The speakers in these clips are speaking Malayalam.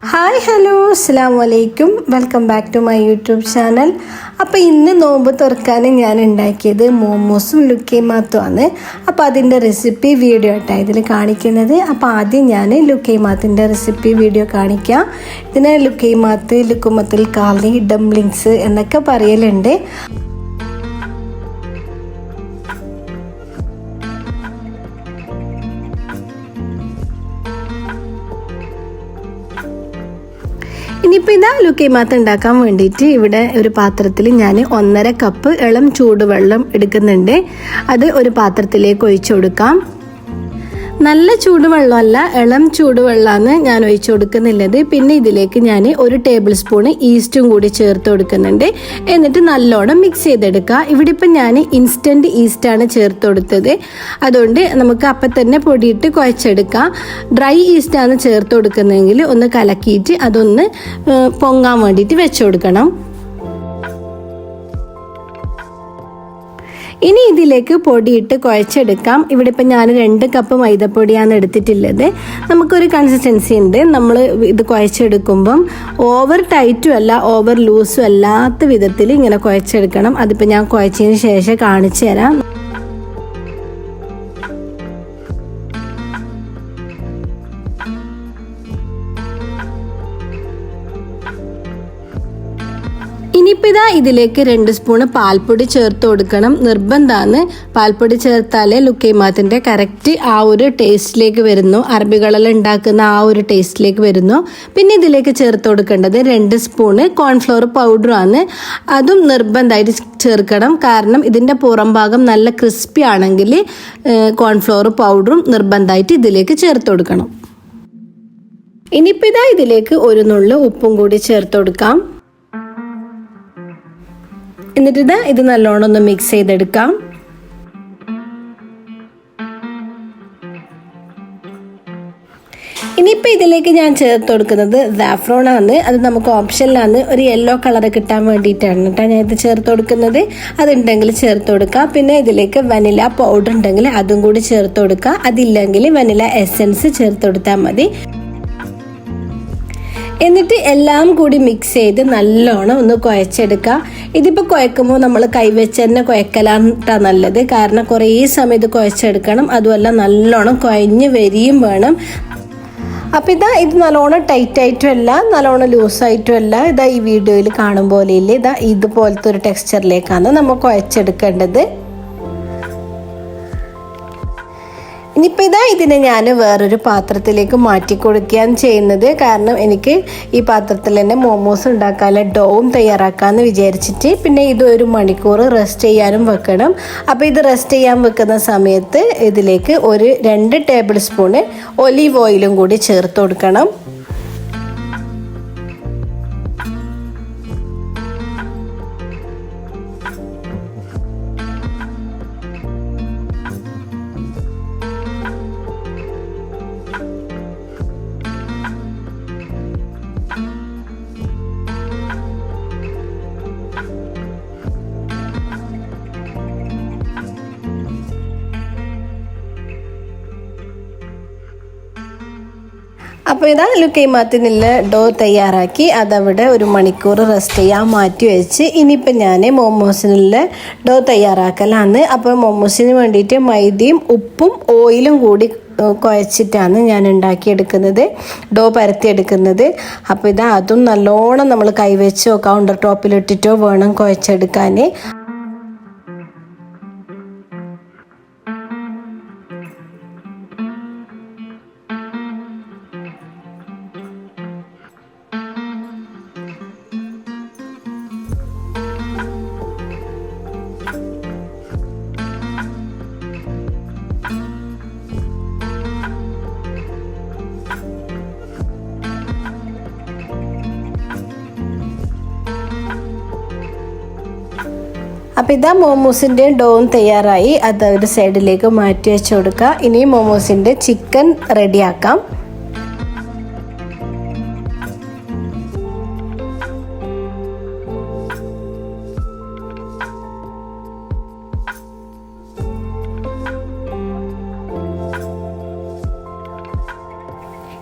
ഹായ് ഹലോ അസ്സലാമു അലൈക്കും, welcome back to my YouTube channel. അപ്പോൾ ഇന്ന് നോമ്പ് തുറക്കാൻ ഞാൻ ഉണ്ടാക്കിയത് മോമോസും ലുക്കൈമാത്തുമാണ്. അപ്പോൾ അതിൻ്റെ റെസിപ്പി വീഡിയോ ആയിട്ടാണ് ഇതിൽ കാണിക്കുന്നത്. അപ്പോൾ ആദ്യം ഞാൻ ലുക്കൈമാത്തിൻ്റെ റെസിപ്പി വീഡിയോ കാണിക്കാം. ഇതിനെ ലുക്കൈമാത്ത്, ലുക്കുമത്തുൽ കാലി, ഡംപ്ലിങ്സ് എന്നൊക്കെ പറയലുണ്ട്. ഇനിയിപ്പോൾ ഇതാ ലുക്കൈമാത്ത് ഉണ്ടാക്കാൻ വേണ്ടിയിട്ട് ഇവിടെ ഒരു പാത്രത്തിൽ ഞാൻ 1.5 കപ്പ് ഇളം ചൂടുവെള്ളം എടുക്കുന്നുണ്ട്. അത് ഒരു പാത്രത്തിലേക്ക് ഒഴിച്ചു കൊടുക്കാം. നല്ല ചൂടുവെള്ളമല്ല, ഇളം ചൂടുവെള്ളമാണ് ഞാൻ ഒഴിച്ചു കൊടുക്കുന്നുള്ളത്. പിന്നെ ഇതിലേക്ക് ഞാൻ 1 ടേബിൾ സ്പൂൺ ഈസ്റ്റും കൂടി ചേർത്ത് കൊടുക്കുന്നുണ്ട്. എന്നിട്ട് നല്ലോണം മിക്സ് ചെയ്തെടുക്കുക. ഇവിടെ ഇപ്പം ഞാൻ ഇൻസ്റ്റൻറ്റ് ഈസ്റ്റാണ് ചേർത്ത് കൊടുത്തത്. അതുകൊണ്ട് നമുക്ക് അപ്പം തന്നെ പൊടിയിട്ട് കുഴച്ചെടുക്കാം. ഡ്രൈ ഈസ്റ്റാണ് ചേർത്ത് കൊടുക്കുന്നതെങ്കിൽ ഒന്ന് കലക്കിയിട്ട് അതൊന്ന് പൊങ്ങാൻ വേണ്ടിയിട്ട് വെച്ച് കൊടുക്കണം. ഇനി ഇതിലേക്ക് പൊടിയിട്ട് കുഴച്ചെടുക്കാം. ഇവിടെ ഇപ്പം ഞാൻ 2 കപ്പ് മൈദപ്പൊടിയാണ് എടുത്തിട്ടുള്ളത്. നമുക്കൊരു കൺസിസ്റ്റൻസി ഉണ്ട്. നമ്മൾ ഇത് കുഴച്ചെടുക്കുമ്പം ഓവർ ടൈറ്റും അല്ല ഓവർ ലൂസും അല്ലാത്ത വിധത്തിൽ ഇങ്ങനെ കുഴച്ചെടുക്കണം. അതിപ്പോൾ ഞാൻ കുഴച്ചതിന് ശേഷം കാണിച്ചു തരാം. ഇനിയിപ്പോൾ ഇതാ ഇതിലേക്ക് 2 സ്പൂണ് പാൽപ്പൊടി ചേർത്ത് കൊടുക്കണം. നിർബന്ധമാണ്. പാൽപ്പൊടി ചേർത്താലേ ലുക്കൈമാത്തിൻ്റെ കറക്റ്റ് ആ ഒരു ടേസ്റ്റിലേക്ക് വരുന്നു, അറബികളെല്ലാം ഉണ്ടാക്കുന്ന ആ ഒരു ടേസ്റ്റിലേക്ക് വരുന്നു. പിന്നെ ഇതിലേക്ക് ചേർത്ത് കൊടുക്കേണ്ടത് 2 സ്പൂണ് കോൺഫ്ലവർ പൗഡറാണ്. അതും നിർബന്ധമായിട്ട് ചേർക്കണം. കാരണം ഇതിൻ്റെ പുറം ഭാഗം നല്ല ക്രിസ്പി ആണെങ്കിൽ കോൺഫ്ലവർ പൗഡറും നിർബന്ധമായിട്ട് ഇതിലേക്ക് ചേർത്ത് കൊടുക്കണം. ഇനിയിപ്പോൾ ഇതാ ഇതിലേക്ക് 1 നുള്ള് ഉപ്പും കൂടി ചേർത്ത് കൊടുക്കാം. എന്നിട്ട് ഇത് നല്ലോണം ഒന്ന് മിക്സ് ചെയ്തെടുക്കാം. ഇനിയിപ്പോൾ ഇതിലേക്ക് ഞാൻ ചേർത്ത് കൊടുക്കുന്നത് സാഫ്രോൺ ആണ്. അത് നമുക്ക് ഓപ്ഷനിലാണ്. ഒരു യെല്ലോ കളർ കിട്ടാൻ വേണ്ടിയിട്ടാണ് കേട്ടോ ഞാൻ ഇത് ചേർത്ത് കൊടുക്കുന്നത്. അതുണ്ടെങ്കിൽ ചേർത്ത് കൊടുക്കുക. പിന്നെ ഇതിലേക്ക് വനില പൗഡർ ഉണ്ടെങ്കിൽ അതും കൂടി ചേർത്ത് കൊടുക്കുക. അതില്ലെങ്കിൽ വനില എസൻസ് ചേർത്ത് കൊടുത്താൽ മതി. എന്നിട്ട് എല്ലാം കൂടി മിക്സ് ചെയ്ത് നല്ലോണം ഒന്ന് കുഴച്ചെടുക്കുക. ഇതിപ്പോൾ കുഴക്കുമ്പോൾ നമ്മൾ കൈവച്ച് തന്നെ കുഴക്കലാണ് നല്ലത്. കാരണം കുറേ സമയം ഇത് കുഴച്ചെടുക്കണം. അതുമല്ല നല്ലോണം കുഴഞ്ഞ് വരികയും വേണം. അപ്പോൾ ഇത് നല്ലോണം ടൈറ്റായിട്ടും അല്ല നല്ലോണം ലൂസായിട്ടും അല്ല. ഈ വീഡിയോയിൽ കാണും പോലെ ഇല്ല. ഇതുപോലത്തെ ഒരു ടെക്സ്ചറിലേക്കാണ് നമ്മൾ കുഴച്ചെടുക്കേണ്ടത്. ഇനിയിപ്പോൾ ഇതിനെ ഞാൻ വേറൊരു പാത്രത്തിലേക്ക് മാറ്റി കൊടുക്കുകയാണ് ചെയ്യുന്നത്. കാരണം എനിക്ക് ഈ പാത്രത്തിൽ തന്നെ മോമോസ് ഉണ്ടാക്കാനുള്ള ഡോവും തയ്യാറാക്കാമെന്ന് വിചാരിച്ചിട്ട്. പിന്നെ ഇത് 1 മണിക്കൂർ റെസ്റ്റ് ചെയ്യാനും വെക്കണം. അപ്പോൾ ഇത് റെസ്റ്റ് ചെയ്യാൻ വെക്കുന്ന സമയത്ത് ഇതിലേക്ക് 2 ടേബിൾ സ്പൂണ് ഒലീവ് ഓയിലും കൂടി ചേർത്ത് കൊടുക്കണം. അപ്പോൾ ലുക്കൈമാത്തിനുള്ള ഡോ തയ്യാറാക്കി അതവിടെ 1 മണിക്കൂർ റെസ്റ്റ് ചെയ്യാൻ മാറ്റി വെച്ച്. ഇനിയിപ്പോൾ ഞാൻ മോമോസിനുള്ള ഡോ തയ്യാറാക്കലാണ്. അപ്പോൾ മോമോസിന് വേണ്ടിയിട്ട് മൈദയും ഉപ്പും ഓയിലും കൂടി കുഴച്ചിട്ടാണ് ഞാൻ ഉണ്ടാക്കിയെടുക്കുന്നത്, ഡോ പരത്തിയെടുക്കുന്നത്. അപ്പോൾ അതും നല്ലോണം നമ്മൾ കൈവച്ചോ കൗണ്ടർ ടോപ്പിലിട്ടിട്ടോ വേണം കുഴച്ചെടുക്കാൻ. അപ്പോൾ മോമോസിൻ്റെ ഡോവും തയ്യാറായി. അത് ഒരു സൈഡിലേക്ക് മാറ്റി വെച്ച് കൊടുക്കുക. ഇനി മോമോസിൻ്റെ ചിക്കൻ റെഡിയാക്കാം.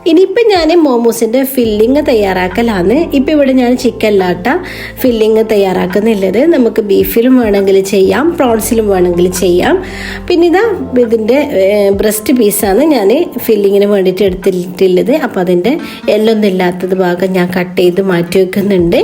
ഇനിയിപ്പോൾ ഞാൻ മോമോസിൻ്റെ ഫില്ലിങ് തയ്യാറാക്കലാണ്. ഇപ്പോൾ ഇവിടെ ഞാൻ ചിക്കനിലാട്ട ഫില്ലിങ് തയ്യാറാക്കുന്നില്ലത്. നമുക്ക് ബീഫിലും വേണമെങ്കിൽ ചെയ്യാം, പ്രോൺസിലും വേണമെങ്കിൽ ചെയ്യാം. പിന്നെ ഇതിൻ്റെ ബ്രസ്റ്റ് പീസാണ് ഞാൻ ഫില്ലിങ്ങിന് വേണ്ടിയിട്ട് എടുത്തിട്ടുള്ളത്. അപ്പോൾ അതിൻ്റെ എല്ലൊന്നും ഇല്ലാത്തത് ഭാഗം ഞാൻ കട്ട് ചെയ്ത് മാറ്റി വെക്കുന്നുണ്ട്.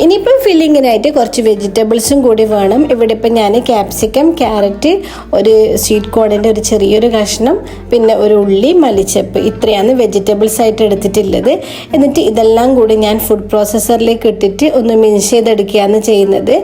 ഇനിയിപ്പം ഫില്ലിങ്ങിനായിട്ട് കുറച്ച് വെജിറ്റബിൾസും കൂടി വേണം. ഇവിടെ ഇപ്പം ഞാൻ ക്യാപ്സിക്കം, ക്യാരറ്റ്, ഒരു സ്വീറ്റ് കോണിൻ്റെ ഒരു ചെറിയൊരു കഷ്ണം, പിന്നെ ഒരു ഉള്ളി, മല്ലിച്ചപ്പ്, ഇത്രയാണ് വെജിറ്റബിൾസ് ആയിട്ട് എടുത്തിട്ടുള്ളത്. എന്നിട്ട് ഇതെല്ലാം കൂടി ഞാൻ ഫുഡ് പ്രോസസ്സറിലേക്ക് ഇട്ടിട്ട് ഒന്ന് മിക്സ് ചെയ്തെടുക്കുകയാണ് ചെയ്യുന്നത്.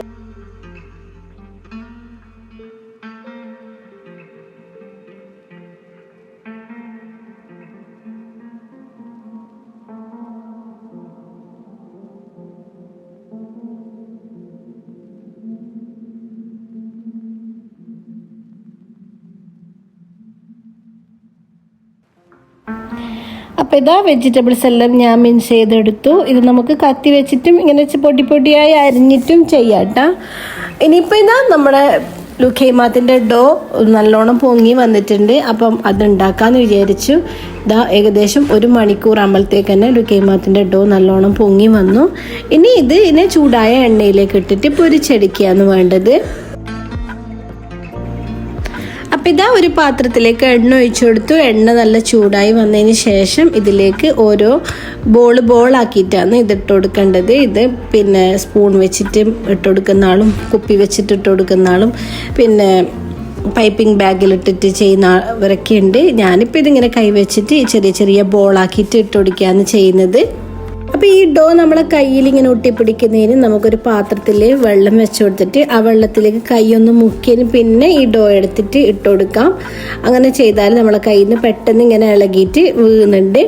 അപ്പോൾ ഇതാ വെജിറ്റബിൾസ് എല്ലാം ഞാൻ മിക്സ് ചെയ്തെടുത്തു. ഇത് നമുക്ക് കത്തി വെച്ചിട്ടും ഇങ്ങനെ പൊടി പൊടിയായി അരിഞ്ഞിട്ടും ചെയ്യാം കേട്ടോ. ഇനിയിപ്പോൾ ഇതാ നമ്മുടെ ലുഖൈമാത്തിൻ്റെ ഡോ നല്ലോണം പൊങ്ങി വന്നിട്ടുണ്ട്. അപ്പം അതുണ്ടാക്കാമെന്ന് വിചാരിച്ചു. ഇതാ ഏകദേശം 1 മണിക്കൂർ ആകുമ്പോഴത്തേക്ക് തന്നെ ലുഖൈമാത്തിൻ്റെ ഡോ നല്ലോണം പൊങ്ങി വന്നു. ഇനി ഇതിനെ ചൂടായ എണ്ണയിലേക്ക് ഇട്ടിട്ട് പൊരിച്ചെടുക്കുകയാണ് വേണ്ടത്. അപ്പം ഇതാ ഒരു പാത്രത്തിലേക്ക് എണ്ണ ഒഴിച്ചു കൊടുത്തു. എണ്ണ നല്ല ചൂടായി വന്നതിന് ശേഷം ഇതിലേക്ക് ഓരോ ബോളാക്കിയിട്ടാണ് ഇതിട്ട് കൊടുക്കേണ്ടത്. ഇത് പിന്നെ സ്പൂൺ വെച്ചിട്ട് ഇട്ട് കൊടുക്കുന്ന ആളും കുപ്പി വെച്ചിട്ട് ഇട്ട് കൊടുക്കുന്ന ആളും പിന്നെ പൈപ്പിംഗ് ബാഗിലിട്ടിട്ട് ചെയ്യുന്നവരൊക്കെ ഉണ്ട്. ഞാനിപ്പോൾ ഇതിങ്ങനെ കൈവച്ചിട്ട് ചെറിയ ചെറിയ ബോളാക്കിയിട്ട് ഇട്ട് കൊടുക്കുകയാണ് ചെയ്യുന്നത്. അപ്പോൾ ഈ ഡോ നമ്മളെ കയ്യിൽ ഇങ്ങനെ ഒട്ടിപ്പിടിക്കുന്നതിന് നമുക്കൊരു പാത്രത്തിൽ വെള്ളം വെച്ച് കൊടുത്തിട്ട് ആ വെള്ളത്തിലേക്ക് കൈയൊന്ന് മുക്കിയതിന് പിന്നെ ഈ ഡോ എടുത്തിട്ട് ഇട്ട് കൊടുക്കാം. അങ്ങനെ ചെയ്താൽ നമ്മളെ കയ്യിൽ നിന്ന് പെട്ടെന്ന് ഇങ്ങനെ ഇളകിയിട്ട് വീഴുന്നുണ്ട്.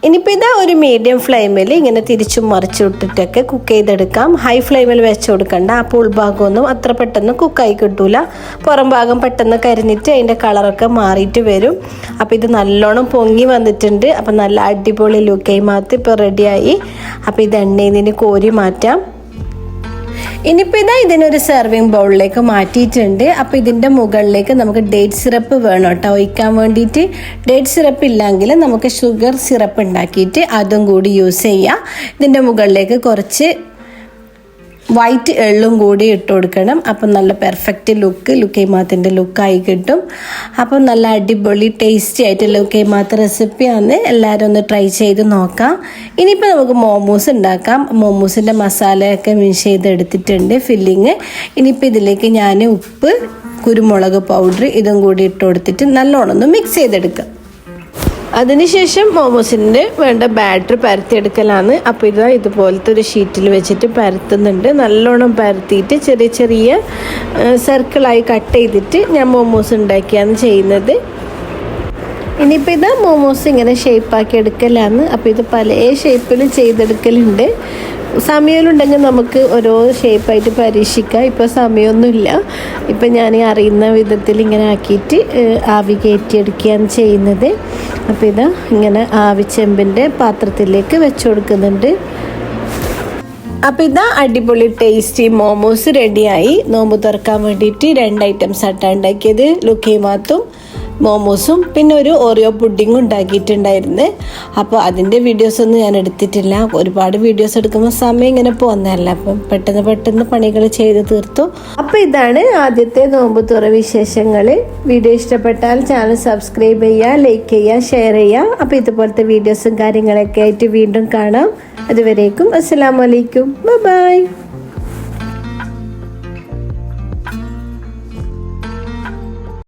ഇനിയിപ്പോൾ ഇതാ ഒരു മീഡിയം ഫ്ലെയിമിൽ ഇങ്ങനെ തിരിച്ചും മറിച്ചു വിട്ടിട്ടൊക്കെ കുക്ക് ചെയ്തെടുക്കാം. ഹൈ ഫ്ലെയിമിൽ വെച്ച് കൊടുക്കണ്ട. അപ്പോൾ ഉൾഭാഗമൊന്നും അത്ര പെട്ടെന്ന് കുക്കായി കിട്ടൂല. പുറം ഭാഗം പെട്ടെന്ന് കരിഞ്ഞിട്ട് അതിൻ്റെ കളറൊക്കെ മാറിയിട്ട് വരും. അപ്പോൾ ഇത് നല്ലോണം പൊങ്ങി വന്നിട്ടുണ്ട്. അപ്പം നല്ല അടിപൊളി ലുഖൈമാത്ത് ഇപ്പോൾ റെഡിയായി. അപ്പോൾ ഇത് എണ്ണയിൽ നിന്ന് കോരി മാറ്റാം. ഇനിയിപ്പോൾ ഇതാ ഇതിനൊരു സെർവിങ് ബൗളിലേക്ക് മാറ്റിയിട്ടുണ്ട്. അപ്പോൾ ഇതിൻ്റെ മുകളിലേക്ക് നമുക്ക് ഡേറ്റ് സിറപ്പ് വേണം കേട്ടോ ഒഴിക്കാൻ വേണ്ടിയിട്ട്. ഡേറ്റ് സിറപ്പ് ഇല്ലെങ്കിൽ നമുക്ക് ഷുഗർ സിറപ്പ് ഉണ്ടാക്കിയിട്ട് അതും കൂടി യൂസ് ചെയ്യാം. ഇതിൻ്റെ മുകളിലേക്ക് കുറച്ച് വൈറ്റ് എള്ളും കൂടി ഇട്ട് കൊടുക്കണം. അപ്പം നല്ല പെർഫെക്റ്റ് ലുഖൈമാത്തിൻ്റെ ലുക്കായി കിട്ടും. അപ്പം നല്ല അടിപൊളി ടേസ്റ്റി ആയിട്ട് ലുഖൈമാത്ത് റെസിപ്പിയാണ്. എല്ലാവരും ഒന്ന് ട്രൈ ചെയ്ത് നോക്കാം. ഇനിയിപ്പോൾ നമുക്ക് മോമോസ് ഉണ്ടാക്കാം. മോമോസിൻ്റെ മസാലയൊക്കെ മിക്സ് ചെയ്തെടുത്തിട്ടുണ്ട് ഫില്ലിങ്. ഇനിയിപ്പോൾ ഇതിലേക്ക് ഞാൻ ഉപ്പ്, കുരുമുളക് പൗഡർ ഇതും കൂടി ഇട്ട് കൊടുത്തിട്ട് നല്ലോണം ഒന്ന് മിക്സ് ചെയ്തെടുക്കാം. അതിനുശേഷം മോമോസിൻ്റെ വേണ്ട ബാറ്റർ പരത്തിയെടുക്കലാണ്. അപ്പോൾ ഇതുപോലത്തെ ഒരു ഷീറ്റിൽ വെച്ചിട്ട് പരത്തുന്നുണ്ട്. നല്ലോണം പരത്തിയിട്ട് ചെറിയ ചെറിയ സർക്കിളായി കട്ട് ചെയ്തിട്ട് ഞാൻ മോമോസ് ഉണ്ടാക്കിയാണ് ചെയ്യുന്നത്. ഇനിയിപ്പോൾ മോമോസ് ഇങ്ങനെ ഷേപ്പാക്കി എടുക്കലാണ്. അപ്പോൾ ഇത് പല ഷേപ്പിലും ചെയ്തെടുക്കലുണ്ട്. സമയമുണ്ടെങ്കിൽ നമുക്ക് ഓരോ ഷേപ്പായിട്ട് പരീക്ഷിക്കാം. ഇപ്പോൾ സമയമൊന്നുമില്ല. ഇപ്പം ഞാൻ അറിയുന്ന വിധത്തിൽ ഇങ്ങനെ ആക്കിയിട്ട് ആവി കയറ്റിയെടുക്കുകയാണ് ചെയ്യുന്നത്. അപ്പോൾ ഇങ്ങനെ ആവിച്ചെമ്പിൻ്റെ പാത്രത്തിലേക്ക് വെച്ച് കൊടുക്കുന്നുണ്ട്. അപ്പോൾ അടിപൊളി ടേസ്റ്റി മോമോസ് റെഡിയായി. നോമ്പ് തുറക്കാൻ വേണ്ടിയിട്ട് 2 ഐറ്റംസ് ആയിട്ടാണ് ഉണ്ടാക്കിയത്. ലുഖൈമാത്തും മോമോസും പിന്നെ ഒരു ഓറിയോ പുഡിങ്ങും ഉണ്ടാക്കിയിട്ടുണ്ടായിരുന്നു. അപ്പോൾ അതിൻ്റെ വീഡിയോസൊന്നും ഞാൻ എടുത്തിട്ടില്ല. ഒരുപാട് വീഡിയോസ് എടുക്കുമ്പോൾ സമയം ഇങ്ങനെ പോകുന്നതല്ല. അപ്പം പെട്ടെന്ന് പണികൾ ചെയ്ത് തീർത്തു. അപ്പോൾ ഇതാണ് ആദ്യത്തെ നോമ്പ് തുറ വിശേഷങ്ങൾ. വീഡിയോ ഇഷ്ടപ്പെട്ടാൽ ചാനൽ സബ്സ്ക്രൈബ് ചെയ്യുക, ലൈക്ക് ചെയ്യുക, ഷെയർ ചെയ്യുക. അപ്പോൾ ഇതുപോലത്തെ വീഡിയോസും കാര്യങ്ങളൊക്കെ ആയിട്ട് വീണ്ടും കാണാം. അതുവരേക്കും അസ്സലാമു അലൈക്കും. ബൈ.